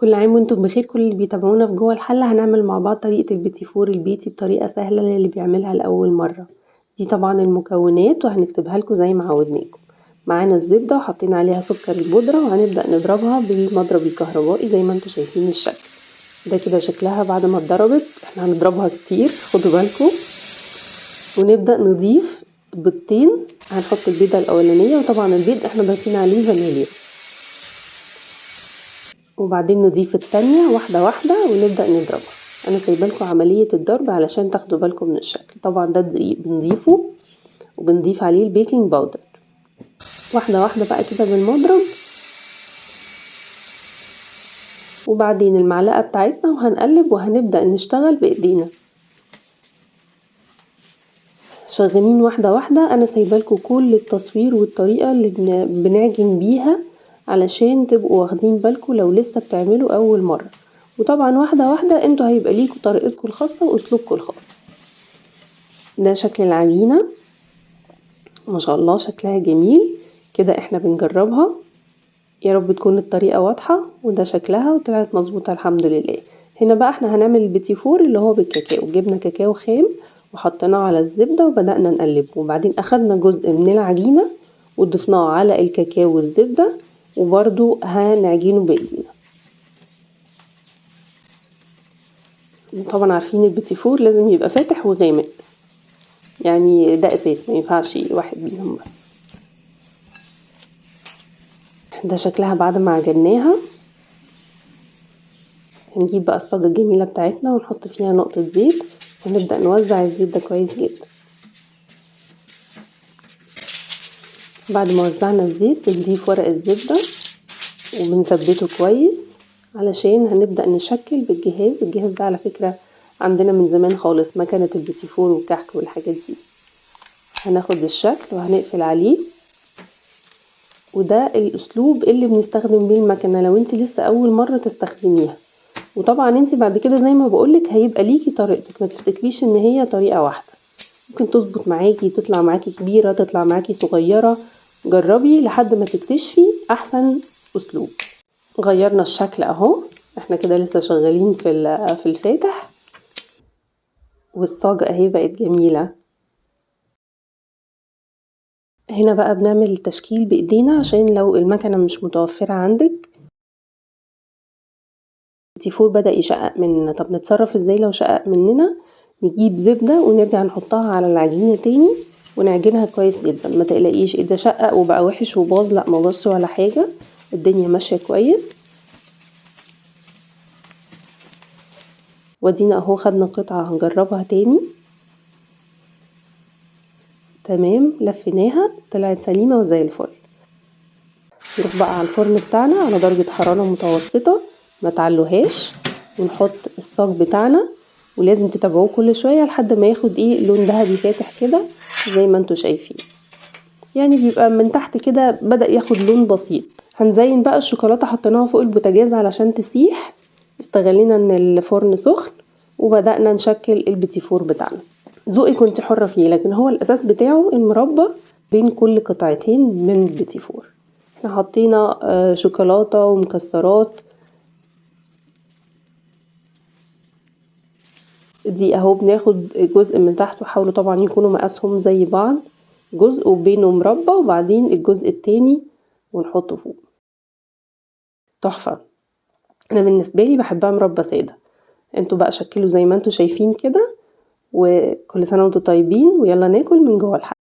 كل عام وانتم بخير. كل اللي بيتابعونا في جوه الحله هنعمل مع بعض طريقه البيتي فور البيتي بطريقه سهله للي بيعملها لاول مره. دي طبعا المكونات وهنكتبها لكم زي ما عودناكم. معانا الزبده وحطينا عليها سكر البودره وهنبدا نضربها بالمضرب الكهربائي زي ما انتم شايفين الشكل ده كده شكلها بعد ما اتضربت. احنا هنضربها كتير خدوا بالكم. ونبدا نضيف بيضتين. هنحط البيضه الاولانيه وطبعا البيض احنا ضايفين عليه فانيليا وبعدين نضيف التانية واحدة واحدة ونبدأ نضربها. انا سايبالكم عملية الضرب علشان تاخدوا بالكم من الشكل. طبعا ده الدقيق بنضيفه وبنضيف عليه البيكنج باودر واحدة واحدة بقى كده بالمضرب وبعدين المعلقة بتاعتنا وهنقلب وهنبدأ نشتغل بايدينا شغالين واحدة واحدة. انا سايبالكم كل التصوير والطريقة اللي بنعجن بيها علشان تبقوا واخدين بالكم لو لسه بتعملوا اول مرة. وطبعا واحدة واحدة انتوا هيبقى ليكوا طريقتكم الخاصة واسلوبكم الخاص. ده شكل العجينة ما شاء الله شكلها جميل كده. احنا بنجربها يا رب تكون الطريقة واضحة. وده شكلها وطلعت مظبوطة الحمد لله. هنا بقى احنا هنعمل البيتي فور اللي هو بالكاكاو. جبنا كاكاو خام وحطيناه على الزبدة وبدأنا نقلبه وبعدين اخدنا جزء من العجينة وضفناه على الكاكاو والزبدة وبرده هنعجينه بايدينا. طبعا عارفين البيتي فور لازم يبقى فاتح وغامق يعني ده اساس ما ينفعش واحد منهم بس. ده شكلها بعد ما عجناها. هنجيب بقى الصاجة الجميلة بتاعتنا ونحط فيها نقطة زيت ونبدأ نوزع الزيت ده كويس جدا. بعد ما وزعنا الزيت بنضيف ورق الزبدة وبنثبته كويس علشان هنبدأ نشكل بالجهاز. الجهاز ده على فكرة عندنا من زمان خالص مكنة البيتي فور والكحك والحاجات دي. هناخد الشكل وهنقفل عليه وده الاسلوب اللي بنستخدم بيه المكنة لو انت لسه اول مرة تستخدميها. وطبعا انت بعد كده زي ما بقولك هيبقى ليكي طريقتك ما تفتكريش ان هي طريقة واحدة. ممكن تظبط معاكي تطلع معاكي كبيرة تطلع معاكي صغيرة. جربي لحد ما تكتشفي احسن اسلوب. غيرنا الشكل اهو. احنا كده لسه شغالين في الفاتح والصاجة اهي بقت جميلة. هنا بقى بنعمل التشكيل بايدينا عشان لو المكنة مش متوفرة عندك. البيتي فور بدأ يشقق مننا. طب نتصرف ازاي لو شقق مننا؟ نجيب زبدة ونرجع نحطها على العجينة تاني ونعجنها كويس جدا. ما تقلقيش اذا شقق وبقى وحش وباظ لا ما باظش ولا حاجة. الدنيا ماشية كويس. ودينا اهو خدنا قطعة هنجربها تاني. تمام لفيناها طلعت سليمة وزي الفل. نروح بقى على الفرن بتاعنا على درجة حرارة متوسطة ما تعلوهاش ونحط الصاج بتاعنا ولازم تتابعوه كل شوية لحد ما ياخد لون ذهبي فاتح كده زي ما انتوا شايفين. يعني بيبقى من تحت كده بدأ ياخد لون بسيط. هنزين بقى الشوكولاتة حطيناها فوق البوتاجاز علشان تسيح. استغلينا ان الفرن سخن وبدأنا نشكل البيتي فور بتاعنا. ذوقي كنت حرة فيه لكن هو الاساس بتاعه المربى بين كل قطعتين من البيتي فور. احنا حطينا شوكولاتة ومكسرات. دي اهو بناخد جزء من تحت وحاولوا طبعا يكونوا مقاسهم زي بعض. جزء وبينه مربى وبعدين الجزء التاني ونحطه فوق. تحفة. انا بالنسبة لي بحبها مربى سادة. انتوا بقى شكلوا زي ما انتوا شايفين كده وكل سنة وانتوا طيبين ويلا ناكل من جوه الحلقة.